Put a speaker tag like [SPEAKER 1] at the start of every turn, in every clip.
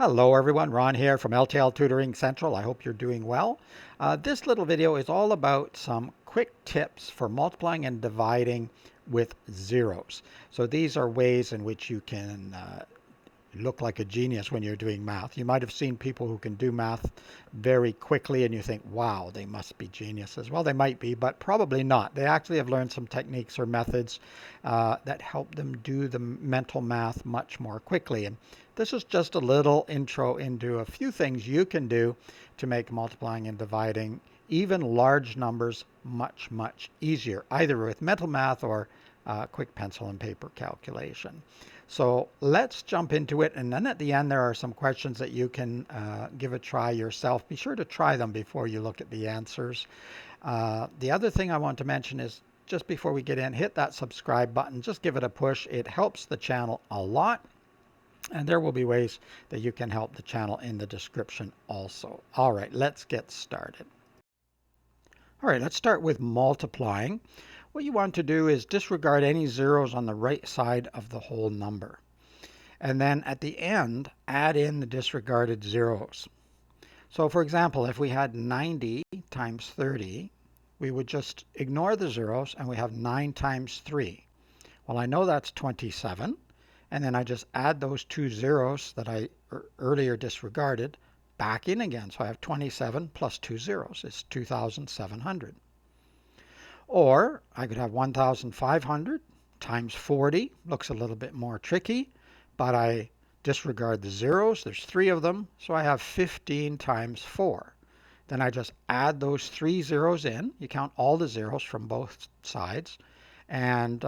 [SPEAKER 1] Hello everyone, Ron here from LTL Tutoring Central. I hope you're doing well. This little video is all about some quick tips for multiplying and dividing with zeros. So these are ways in which you can look like a genius when you're doing math. You might have seen people who can do math very quickly and you think, wow, they must be geniuses. Well, they might be, but probably not. They actually have learned some techniques or methods that help them do the mental math much more quickly. And this is just a little intro into a few things you can do to make multiplying and dividing even large numbers much, much easier, either with mental math or quick pencil and paper calculation. So let's jump into it, and then at the end there are some questions that you can give a try yourself. Be sure to try them before you look at the answers. The other thing I want to mention is just before we get in, hit that subscribe button. Just give it a push. It helps the channel a lot. And there will be ways that you can help the channel in the description also. All right, let's get started. All right, let's start with multiplying. What you want to do is disregard any zeros on the right side of the whole number. And then at the end, add in the disregarded zeros. So for example, if we had 90 times 30, we would just ignore the zeros and we have 9 times 3. Well, I know that's 27. And then I just add those two zeros that I earlier disregarded back in again. So I have 27 plus two zeros is 2,700. Or I could have 1,500 times 40. Looks a little bit more tricky, but I disregard the zeros. There's 3 of them. So I have 15 times 4. Then I just add those 3 zeros in. You count all the zeros from both sides. And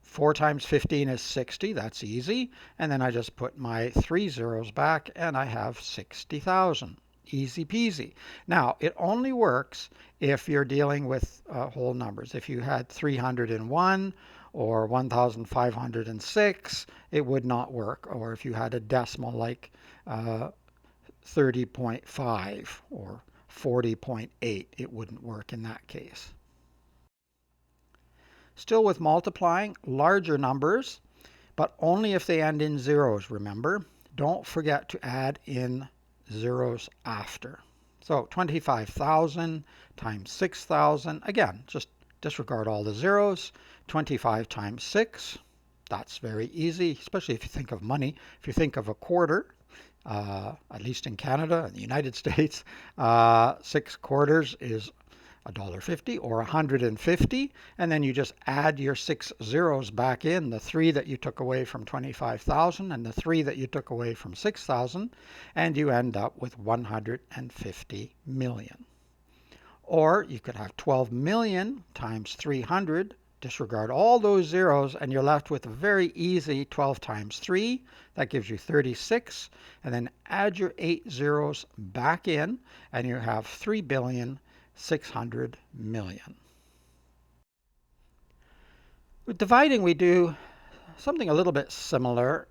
[SPEAKER 1] 4 times 15 is 60. That's easy. And then I just put my 3 zeros back and I have 60,000. Easy peasy. Now, it only works if you're dealing with whole numbers. If you had 301 or 1,506, it would not work. Or if you had a decimal like 30.5 or 40.8, it wouldn't work in that case. Still with multiplying, larger numbers, but only if they end in zeros, remember. Don't forget to add in zeros after. So 25,000 times 6,000. Again, just disregard all the zeros. 25 times 6. That's very easy, especially if you think of money. If you think of a quarter, at least in Canada and the United States, 6 quarters is $1.50 or 150, and then you just add your 6 zeros back in, the 3 that you took away from 25,000 and the 3 that you took away from 6,000, and you end up with 150 million. Or you could have 12 million times 300, disregard all those zeros, and you're left with a very easy 12 times 3. That gives you 36, and then add your 8 zeros back in, and you have 3,600 million. With dividing, we do something a little bit similar.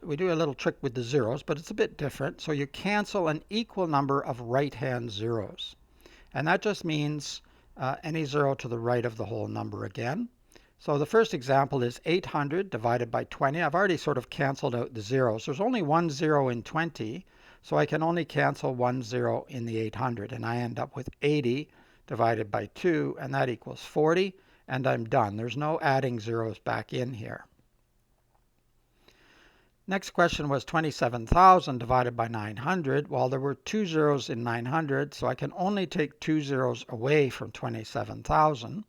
[SPEAKER 1] We do a little trick with the zeros, but it's a bit different. So you cancel an equal number of right-hand zeros. And that just means any zero to the right of the whole number again. So the first example is 800 divided by 20. I've already sort of canceled out the zeros. There's only one zero in 20. So I can only cancel 1 0 in the 800, and I end up with 80 divided by 2, and that equals 40, and I'm done. There's no adding zeros back in here. Next question was 27,000 divided by 900. Well, there were 2 zeros in 900, so I can only take 2 zeros away from 27,000.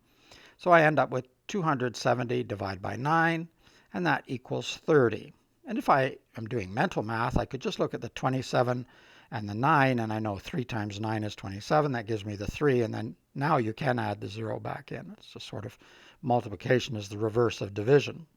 [SPEAKER 1] So I end up with 270 divided by 9, and that equals 30. And if I am doing mental math, I could just look at the 27 and the 9, and I know 3 times 9 is 27. That gives me the 3, and then now you can add the 0 back in. It's just sort of multiplication is the reverse of division.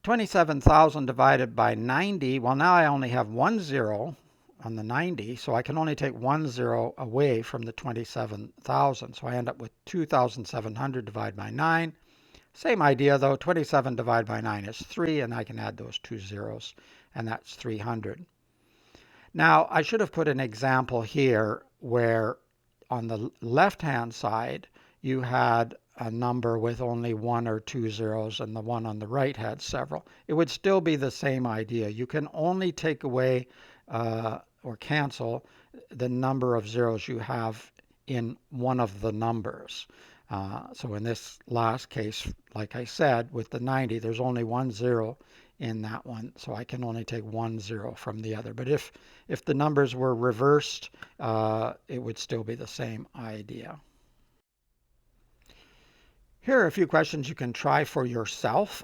[SPEAKER 1] 27,000 divided by 90. Well, now I only have 1 0 on the 90, so I can only take 1 0 away from the 27,000. So I end up with 2,700 divided by 9. Same idea though, 27 divided by 9 is 3, and I can add those 2 zeros, and that's 300. Now, I should have put an example here where on the left-hand side you had a number with only one or two zeros and the one on the right had several. It would still be the same idea. You can only take away or cancel the number of zeros you have in one of the numbers. So in this last case, like I said, with the 90, there's only one zero in that one, so I can only take one zero from the other. But if the numbers were reversed, it would still be the same idea. Here are a few questions you can try for yourself.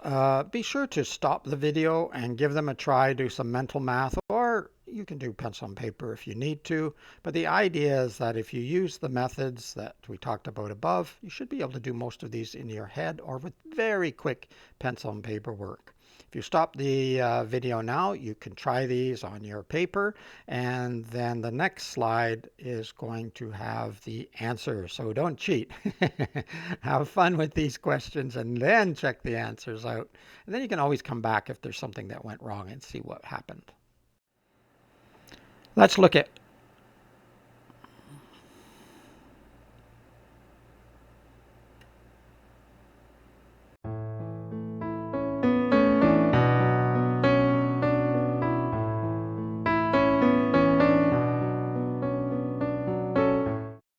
[SPEAKER 1] Be sure to stop the video and give them a try, do some mental math, or you can do pencil and paper if you need to. But the idea is that if you use the methods that we talked about above, you should be able to do most of these in your head or with very quick pencil and paper work. If you stop the video now, you can try these on your paper, and then the next slide is going to have the answers. So don't cheat. Have fun with these questions and then check the answers out. And then you can always come back if there's something that went wrong and see what happened. Let's look at